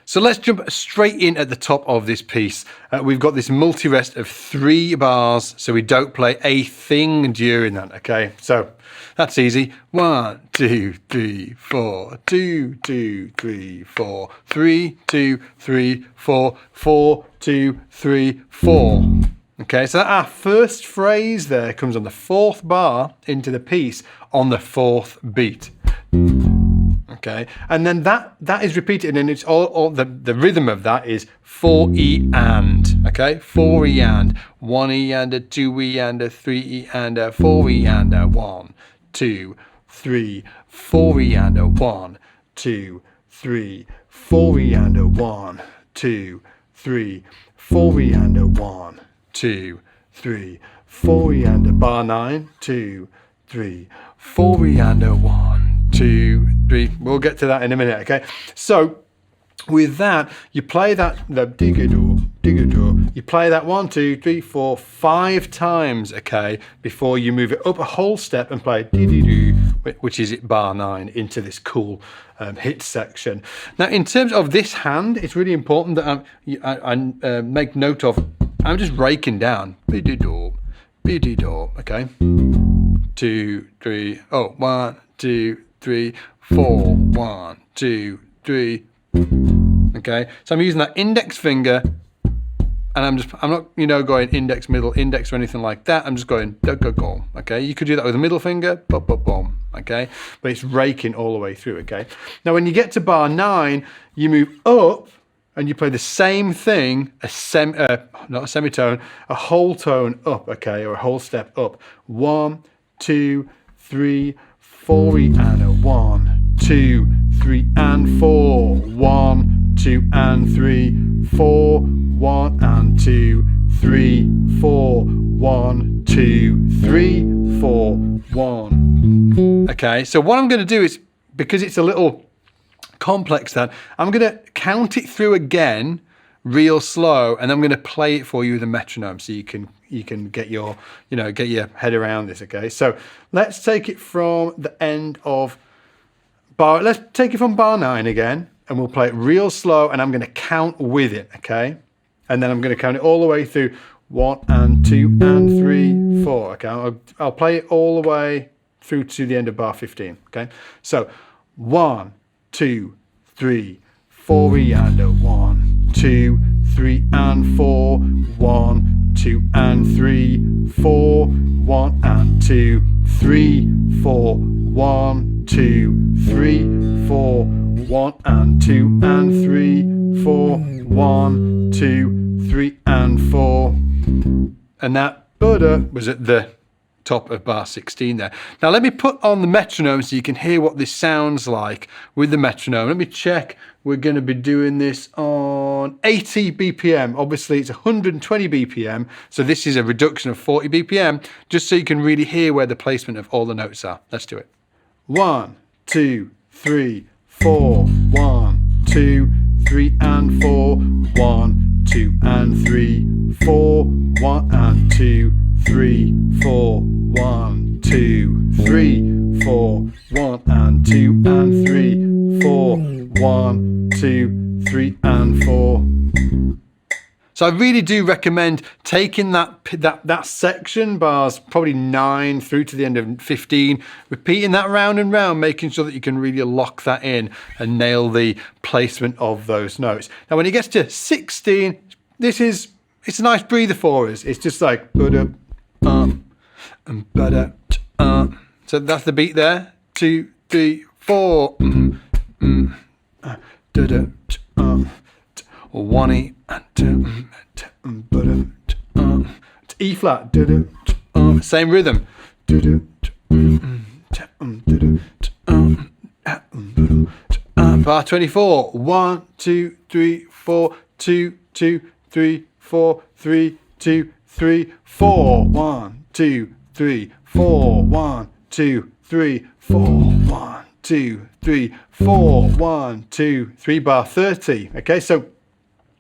So let's jump straight in at the top of this piece. We've got this multi-rest of 3 bars, so we don't play a thing during that, okay? So that's easy. 1, 2, 3, 4, 2, 2, 3, 4, 3, 2, 3, 4, 4, 2, 3, 4. Okay, so our first phrase there comes on the 4th bar into the piece on the 4th beat. Okay, and then that is repeated, and it's all the rhythm of that is 4E and, okay, 4E and, 1E and a 2E and a 3E and a 4E and a 1, 2, 3, 4E and a 1, 2, 3, 4E and a 1, 2, 3, 4E and a 1, 2, 3, 4E and a bar 9, 2, 3, 4E and a 1, 2, 3. We'll get to that in a minute, okay? So with that, you play that the digga-do. You play that 1, 2, 3, 4, 5 times, okay, before you move it up a whole step and play dee-dee-doo, which is at bar 9 into this cool hit section. Now, in terms of this hand, it's really important that I make note of. I'm just raking down, biddy-do, okay. 2, 3, 1, 2, 3, 4, 1, 2, 3. Okay, so I'm using that index finger, and I'm not going index, middle, index or anything like that. I'm just going go. Okay, you could do that with a middle finger, boom. Okay, but it's raking all the way through. Okay, now when you get to bar 9, you move up and you play the same thing, not a semitone, a whole tone up. Okay, or a whole step up. 1, 2, 3, 4E and a 1, 2, 3 and 4, 1, 2 and 3, 4, 1 and 2, 3, 4, 1, 2, 3, 4, 1. Okay, so what I'm going to do is, because it's a little complex that, I'm going to count it through again real slow, and I'm going to play it for you with a metronome so you can get your head around this. Okay, so let's take it from the end of let's take it from bar 9 again, and we'll play it real slow, and I'm going to count with it. Okay, and then I'm going to count it all the way through 1 and 2 and 3, 4. Okay, I'll play it all the way through to the end of bar 15. Okay, so 1, 2, 3, 4E and a 1, 2, 3 and 4, 1, 2 and 3, 4, 1 and 2, 3, 4, 1, 2, 3, 4, 1 and 2 and 3, 4, 1, 2, 3 and 4. And that butter was at the top of bar 16 there. Now let me put on the metronome so you can hear what this sounds like with the metronome. Let me check. We're going to be doing this on 80 BPM. Obviously it's 120 BPM, so this is a reduction of 40 BPM, just so you can really hear where the placement of all the notes are. Let's do it. 1, 2, 3, 4, 1, 2, 3 and 4, 1, 2 and 3, 4, 1 and 2, 3, 4, 1, 2, 3, 4, 1 and 2 and 3, 4, 1, 2, 3 and 4. So I really do recommend taking that section, bars probably 9 through to the end of 15, repeating that round and round, making sure that you can really lock that in and nail the placement of those notes. Now when it gets to 16, it's a nice breather for us. It's just like so that's the beat there. 2, 3, 4. 1E and E flat. Same rhythm. Bar 24. 1, 2, 3, 4. 2, 2, 3, 4. 3, 2, 3, 4. 1, 2, 3, 4. 1, 2, 3, 4. 1, 2, 3, 4. 1, 2, 3. Bar 30. Okay, so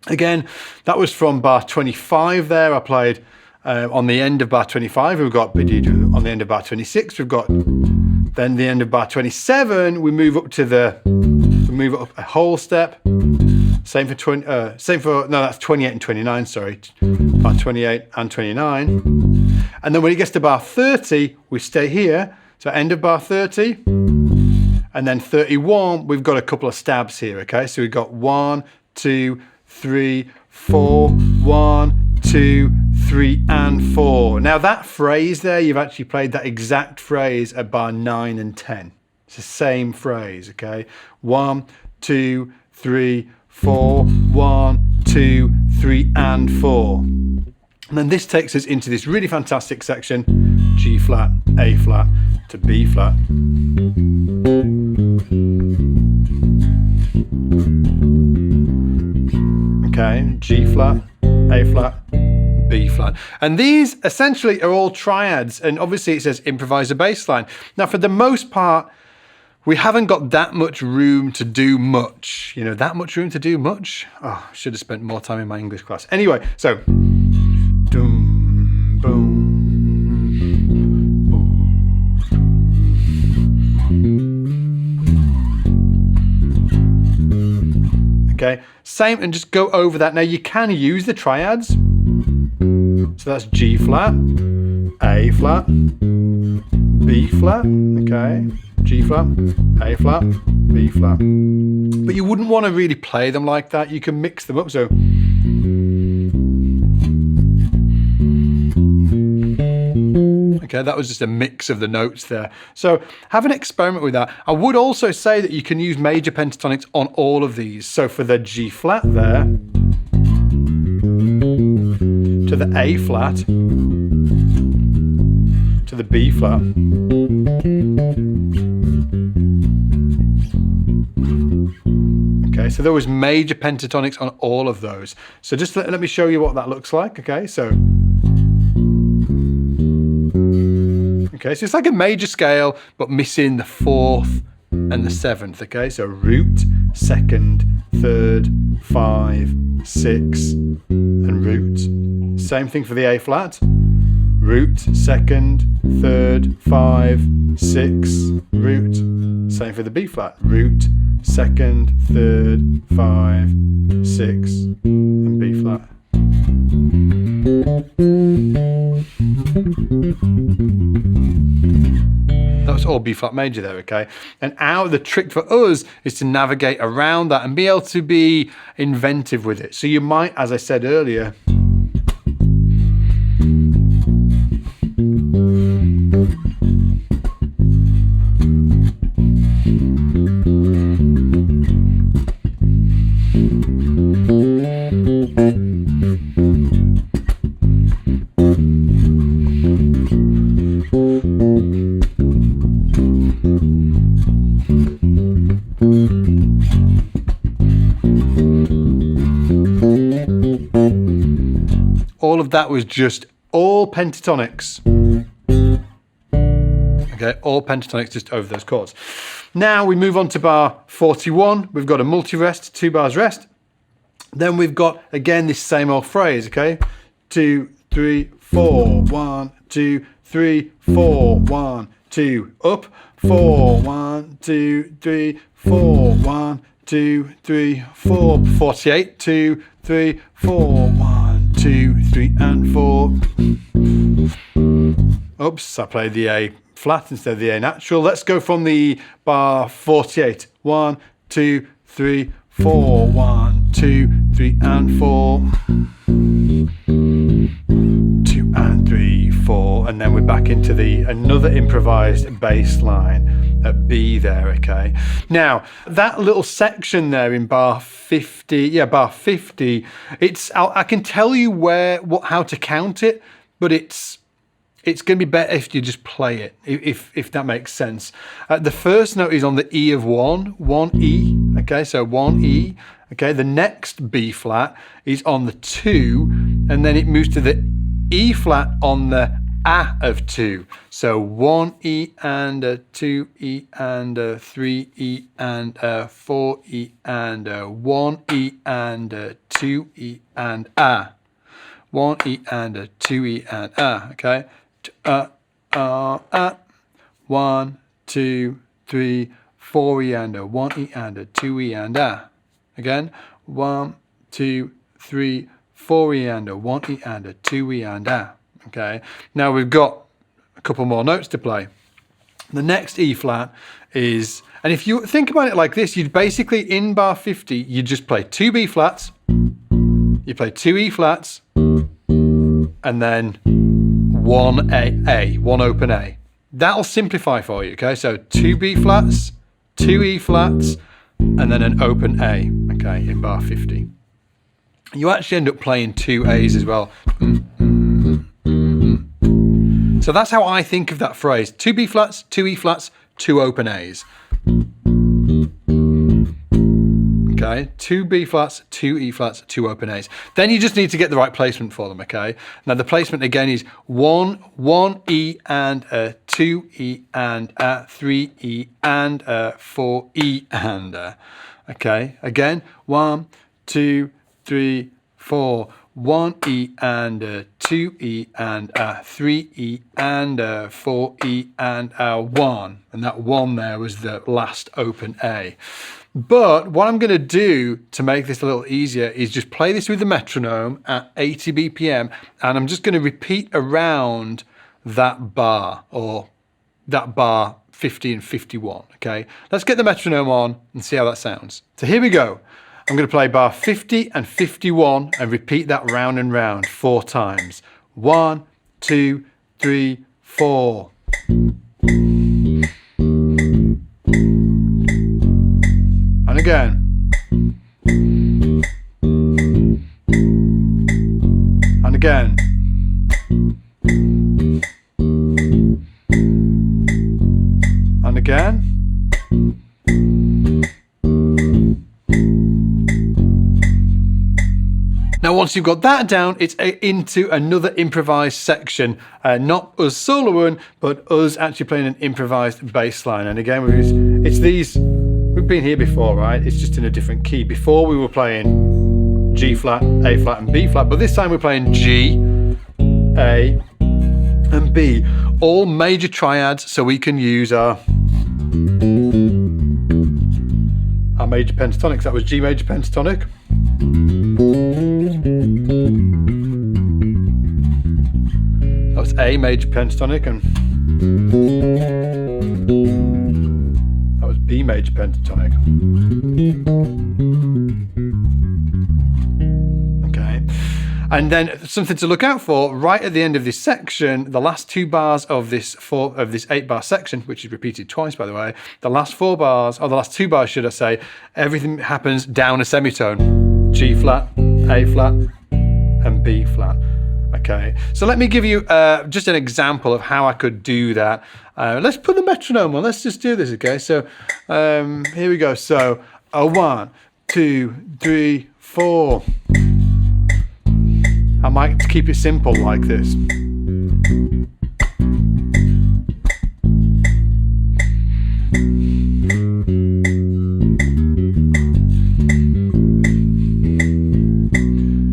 again, that was from bar 25 there. I played on the end of bar 25. We've got on the end of bar 26. We've got then the end of bar 27. We move up a whole step. Same for no, that's 28 and 29, sorry. Bar 28 and 29. And then when it gets to bar 30, we stay here. So end of bar 30. And then 31, we've got a couple of stabs here, okay? So we've got 1, 2, 3, 4, 1, 2, 3, and 4. Now that phrase there, you've actually played that exact phrase at bar 9 and 10. It's the same phrase, okay? 1, 2, 3, 4, 1, 2, 3, and 4. And then this takes us into this really fantastic section, G flat, A flat to B flat. Okay, G flat, A flat, B flat. And these essentially are all triads, and obviously it says improvise a bass line. Now for the most part, we haven't got that much room to do much. You know, that much room to do much? Oh, I should have spent more time in my English class. Anyway, so boom, boom. Okay, same, and just go over that. Now you can use the triads. So that's G flat, A flat, B flat, okay, G flat, A flat, B flat. But you wouldn't want to really play them like that. You can mix them up. So okay, that was just a mix of the notes there. So have an experiment with that. I would also say that you can use major pentatonics on all of these. So for the G flat there, to the A flat, to the B flat, okay, so there was major pentatonics on all of those. So just let me show you what that looks like. Okay, so it's like a major scale, but missing the 4th and the 7th. Okay, so root, 2nd, 3rd, 5, 6, and root. Same thing for the A flat. Root, 2nd, 3rd, 5, 6, root. Same for the B flat. Root, 2nd, 3rd, 5, 6, and B flat. That was all B flat major there, okay? And the trick for us is to navigate around that and be able to be inventive with it. So you might, as I said earlier, all of that was just all pentatonics. Okay, all pentatonics just over those chords. Now we move on to bar 41. We've got a multi-rest, 2 bars rest. Then we've got, again, this same old phrase, okay? 2, 3, 4, 1, 2, 3, 4, 1, 2, up, 4, 1, 2, 3, 4, 1, 2, 3, 4, 48, 2, 3, 4, 1, 2, 3, and 4. Oops, I played the A flat instead of the A natural. Let's go from the bar 48. 1, 2, 3, 4, 1, 2, 3, and 4. 2 and 3, 4, and then we're back into another improvised bass line at B there, okay? Now, that little section there in bar 50, bar 50, I can tell you how to count it, but it's going to be better if you just play it, if that makes sense. The first note is on the E of 1 E, okay, so 1 E, okay. The next B flat is on the 2, and then it moves to the E flat on the A of 2. So 1 E and a 2 E and a 3 E and a 4 E and a 1 E and a 2 E and A. 1 E and a 2 E and A, okay. 1, 2, 3, 4 E and a 1 E and a 2 E and A. Again, 1, 2, 3, 4 E and a, 1 E and a, 2 E and a. Okay, now we've got a couple more notes to play. The next E flat is, and if you think about it like this, you'd basically, in bar 50, you just play 2 B flats, you play 2 E flats, and then 1 A, 1 open A. That'll simplify for you, okay? So 2 B flats, 2 E flats, and then an open A, okay, in bar 50. You actually end up playing 2 A's as well. So that's how I think of that phrase. 2 B flats, 2 E flats, 2 open A's. Okay, 2 B flats, 2 E flats, 2 open A's. Then you just need to get the right placement for them, okay? Now the placement again is 1 E and a, 2 E and a, 3 E and a, 4 E and a. Okay, again, 1, 2, 3, 4. 1 E and a, 2 E and a, 3 E and a, 4 E and a, 1. And that 1 there was the last open A. But what I'm going to do to make this a little easier is just play this with the metronome at 80 BPM, and I'm just going to repeat around that bar, or that bar 50 and 51, okay? Let's get the metronome on and see how that sounds. So here we go. I'm going to play bar 50 and 51 and repeat that round and round 4 times. 1, 2, 3, 4. And again. And again. And again. Now, once you've got that down, it's into another improvised section. Not us soloing, but us actually playing an improvised bass line. And again, it's these, we've been here before, right? It's just in a different key. Before we were playing G flat, A flat, and B flat, but this time we're playing G, A, and B. All major triads, so we can use our major pentatonics. That was G major pentatonic. That was A major pentatonic, and that was B major pentatonic. Okay, and then something to look out for right at the end of this section, the last 2 bars of this 8-bar section, which is repeated twice, by the way. The last 4 bars, or the last 2 bars, should I say, everything happens down a semitone. G flat, A flat, and B flat. Okay, so let me give you just an example of how I could do that. Let's put the metronome on. Let's just do this, okay? So here we go. So 1, 2, 3, 4. I might keep it simple like this.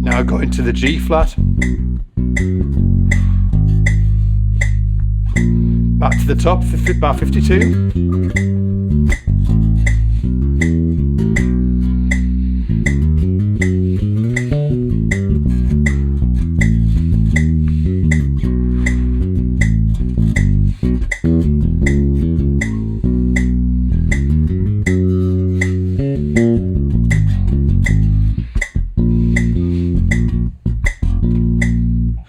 Now go into the G flat. Back to the top, bar 52.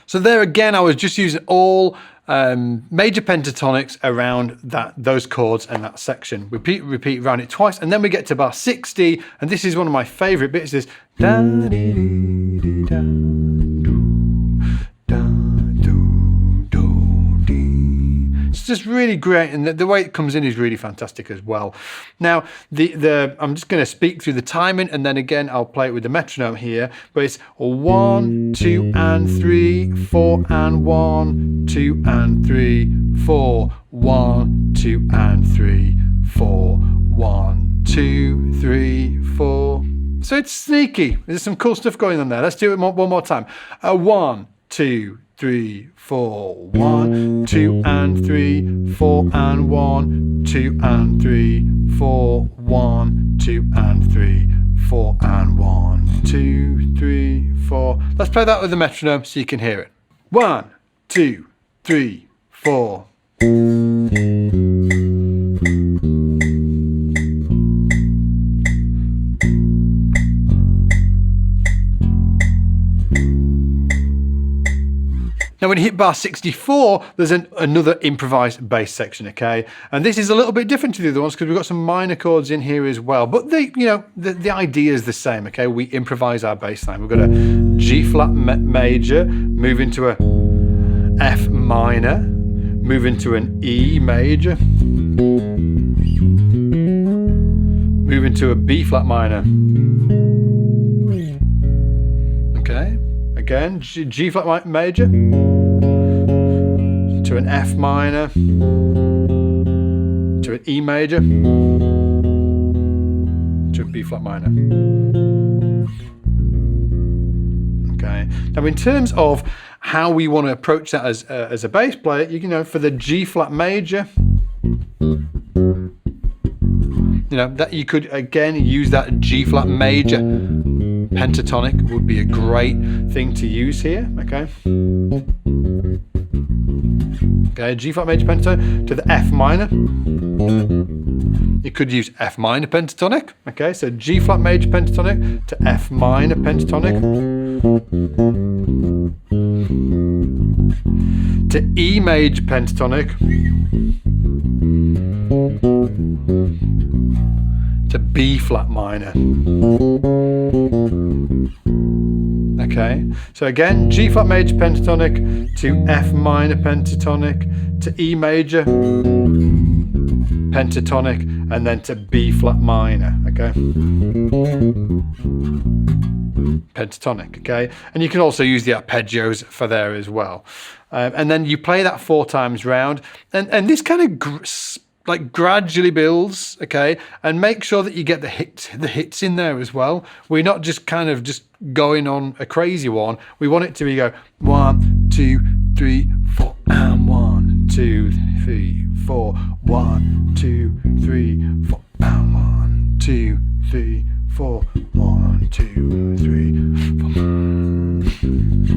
So there again, I was just using all major pentatonics around those chords and that section. Repeat around it twice, and then we get to bar 60, and this is one of my favourite bits. This da dee dee da do do dee. It's just really great, and the way it comes in is really fantastic as well. Now, I'm just going to speak through the timing, and then again I'll play it with the metronome here. But it's 1, 2, and 3, 4, and 1, 2, and 3, 4, 1, 2, and 3, 4, 1, 2, 3, 4. So it's sneaky. There's some cool stuff going on there. Let's do it one more time. 1, 2, 3, 4, 1, 2, and 3, 4, and 1, 2, and 3, 4, 1, 2, and 3, 4, and 1, 2, 3, 4. Let's play that with the metronome so you can hear it. 1, 2, 3, 4. Now when you hit bar 64, there's another improvised bass section, okay? And this is a little bit different to the other ones because we've got some minor chords in here as well. But the idea is the same, okay? We improvise our bass line. We've got a G flat major, move into a F minor, move into an E major, move into a B flat minor. Okay, again, G flat major, to an F minor, to an E major, to a B flat minor. Okay. Now, in terms of how we want to approach that as a bass player, for the G flat major, that you could again use that G flat major pentatonic would be a great thing to use here. Okay. Okay, G flat major pentatonic to the F minor. You could use F minor pentatonic. Okay, so G flat major pentatonic to F minor pentatonic to E major pentatonic to B flat minor. Okay, so again, G flat major pentatonic to F minor pentatonic to E major pentatonic, and then to B flat minor. Okay, pentatonic. Okay, and you can also use the arpeggios for there as well. And then you play that 4 times round, and this kind of gradually builds, okay, and make sure that you get the hits in there as well. We're not just going on a crazy one. We want it to be go 1, 2, 3, 4, and 1, 2, 3, 4, 1, 2, 3, 4, and 1, 2, 3, 4, 1, 2, 3, 4.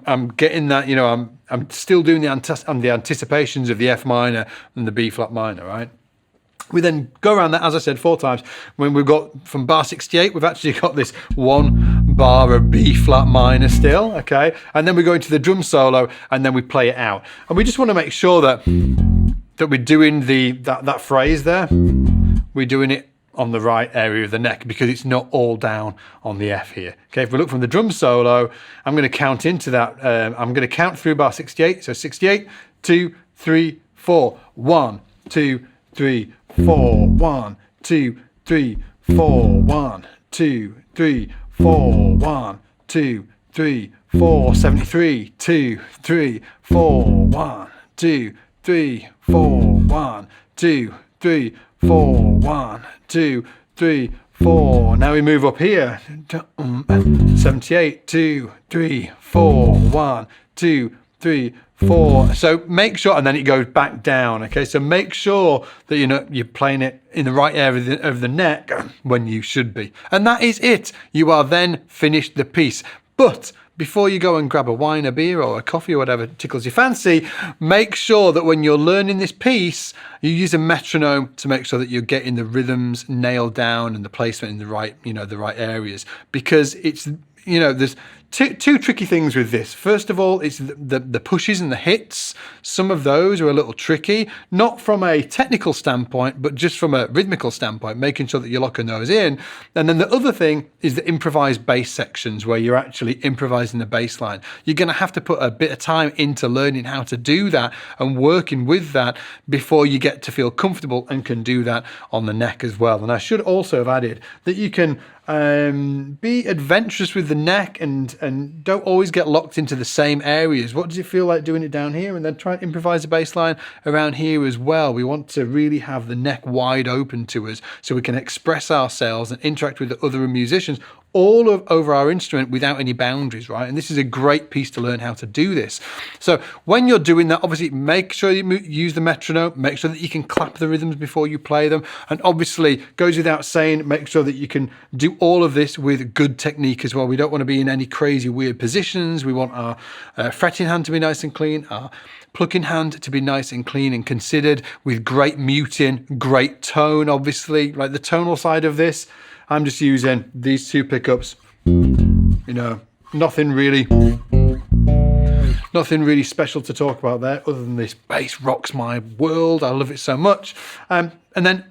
I'm getting that. I'm still doing the anticipations of the F minor and the B flat minor, right? We then go around that, as I said, 4 times. When we've got from bar 68, we've actually got this 1 bar of B flat minor still, okay? And then we go into the drum solo, and then we play it out. And we just want to make sure that we're doing that phrase there. We're doing it on the right area of the neck, because it's not all down on the F here. Okay, if we look from the drum solo, I'm going to count into that. I'm going to count through bar 68. So 68, 2, 3, 4, 1, 2, 3, 4, 1, 2, 3, 4, 1, 2, 3, 4, 1, 2, 3, 4, 73, 2, 3, 4, 1, 2, 3, 4, 1, 2, 3, 4, 1, 2, 3, 4. Now we move up here. 78, 2, 3, 4, 1, 2, 3, 4. So make sure, and then it goes back down. Okay, so make sure that you're playing it in the right area of the neck when you should be. And that is it. You are then finished the piece. But before you go and grab a wine, a beer, or a coffee, or whatever tickles your fancy, make sure that when you're learning this piece, you use a metronome to make sure that you're getting the rhythms nailed down and the placement in the right areas. Because it's, there's two tricky things with this. First of all, it's the pushes and the hits. Some of those are a little tricky, not from a technical standpoint, but just from a rhythmical standpoint, making sure that you're locking those in. And then the other thing is the improvised bass sections, where you're actually improvising the bass line. You're going to have to put a bit of time into learning how to do that and working with that before you get to feel comfortable and can do that on the neck as well. And I should also have added that you can be adventurous with the neck and and don't always get locked into the same areas. What does it feel like doing it down here? And then try and improvise a bass line around here as well. We want to really have the neck wide open to us so we can express ourselves and interact with the other musicians over our instrument without any boundaries, right? And this is a great piece to learn how to do this. So when you're doing that, obviously make sure you use the metronome, make sure that you can clap the rhythms before you play them, and obviously goes without saying, make sure that you can do all of this with good technique as well. We don't want to be in any crazy weird positions. We want our fretting hand to be nice and clean, our plucking hand to be nice and clean and considered, with great muting, great tone, obviously. Like the tonal side of this, I'm just using these two pickups, you know, nothing really special to talk about there other than this bass rocks my world. I love it so much. And then